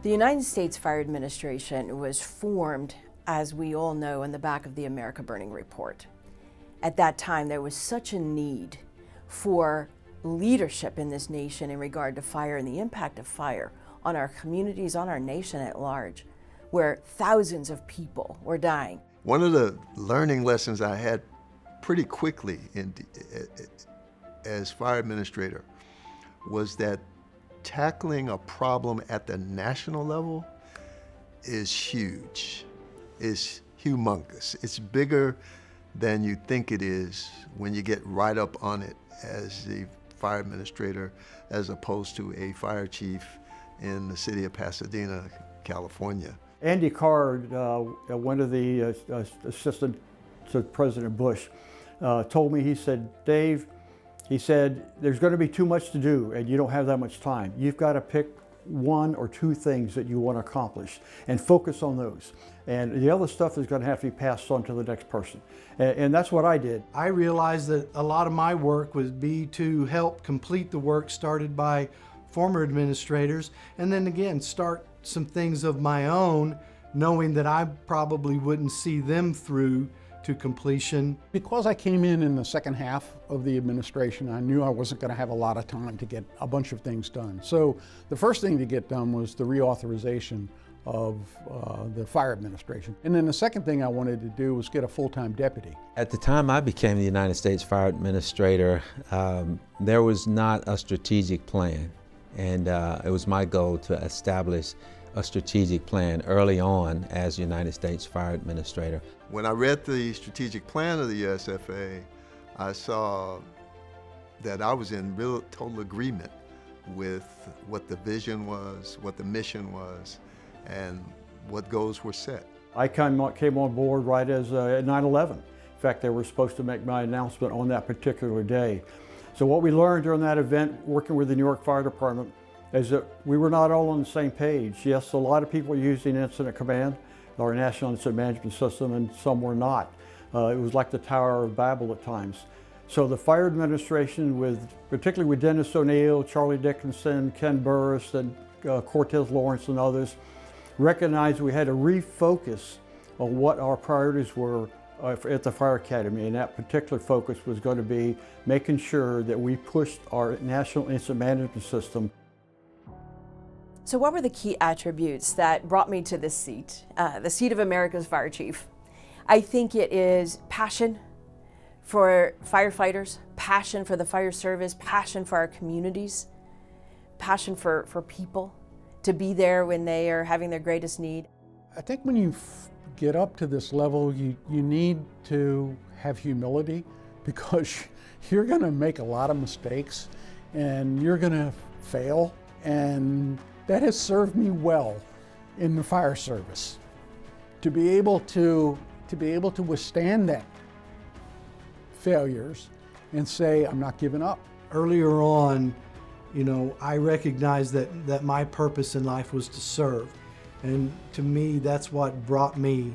The United States Fire Administration was formed, as we all know, on the back of the America Burning Report. At that time, there was such a need for leadership in this nation in regard to fire and the impact of fire on our communities, on our nation at large, where thousands of people were dying. One of the learning lessons I had pretty quickly as fire administrator was that tackling a problem at the national level is huge, is humongous. It's bigger than you think it is when you get right up on it as the fire administrator, as opposed to a fire chief in the city of Pasadena, California. Andy Card, one of the assistant to President Bush, told me, he said, Dave, he said, there's going to be too much to do and you don't have that much time. You've got to pick one or two things that you want to accomplish and focus on those. And the other stuff is going to have to be passed on to the next person. And that's what I did. I realized that a lot of my work would be to help complete the work started by former administrators, and then again, start some things of my own, knowing that I probably wouldn't see them through to completion. Because I came in the second half of the administration, I knew I wasn't going to have a lot of time to get a bunch of things done. So the first thing to get done was the reauthorization of the fire administration. And then the second thing I wanted to do was get a full-time deputy. At the time I became the United States Fire Administrator, there was not a strategic plan. And it was my goal to establish a strategic plan early on as United States Fire Administrator. When I read the strategic plan of the USFA, I saw that I was in real total agreement with what the vision was, what the mission was, and what goals were set. I came on board right as 9/11. In fact, they were supposed to make my announcement on that particular day. So what we learned during that event, working with the New York Fire Department, is that we were not all on the same page. Yes, a lot of people were using Incident Command, our National Incident Management System, and some were not. It was like the Tower of Babel at times. So the Fire Administration, particularly with Dennis O'Neill, Charlie Dickinson, Ken Burris, and Cortez Lawrence and others, recognized we had to refocus on what our priorities were at the Fire Academy, and that particular focus was going to be making sure that we pushed our National Incident Management System. So what were the key attributes that brought me to this seat, the seat of America's Fire Chief? I think it is passion for firefighters, passion for the fire service, passion for our communities, passion for people to be there when they are having their greatest need. I think when you get up to this level, you need to have humility, because you're going to make a lot of mistakes and you're going to fail, and that has served me well in the fire service. To be able to withstand that failures and say, I'm not giving up. Earlier on, I recognized that my purpose in life was to serve. And to me, that's what brought me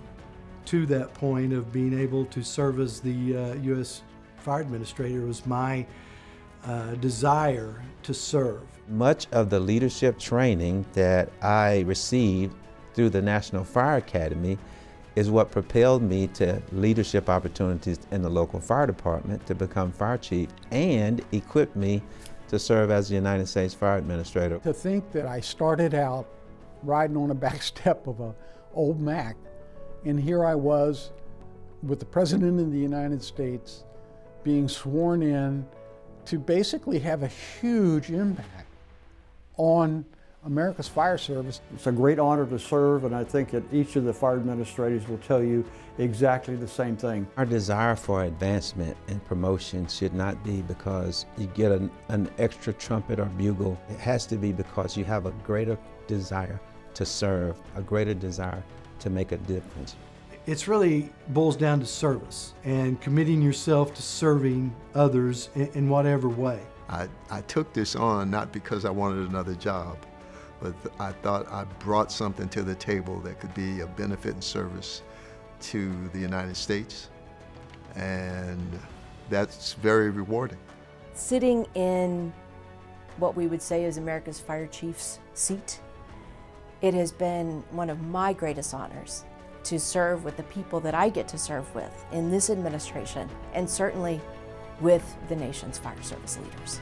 to that point of being able to serve as the U.S. Fire Administrator, was my desire to serve. Much of the leadership training that I received through the National Fire Academy is what propelled me to leadership opportunities in the local fire department to become fire chief, and equipped me to serve as the United States Fire Administrator. To think that I started out riding on the back step of an old Mack, and here I was with the President of the United States being sworn in to basically have a huge impact on America's fire service. It's a great honor to serve, and I think that each of the fire administrators will tell you exactly the same thing. Our desire for advancement and promotion should not be because you get an extra trumpet or bugle. It has to be because you have a greater desire to serve, a greater desire to make a difference. It's really boils down to service and committing yourself to serving others in whatever way. I took this on not because I wanted another job, but I thought I brought something to the table that could be a benefit and service to the United States, and that's very rewarding. Sitting in what we would say is America's Fire Chief's seat, It has been one of my greatest honors to serve with the people that I get to serve with in this administration, and certainly with the nation's fire service leaders.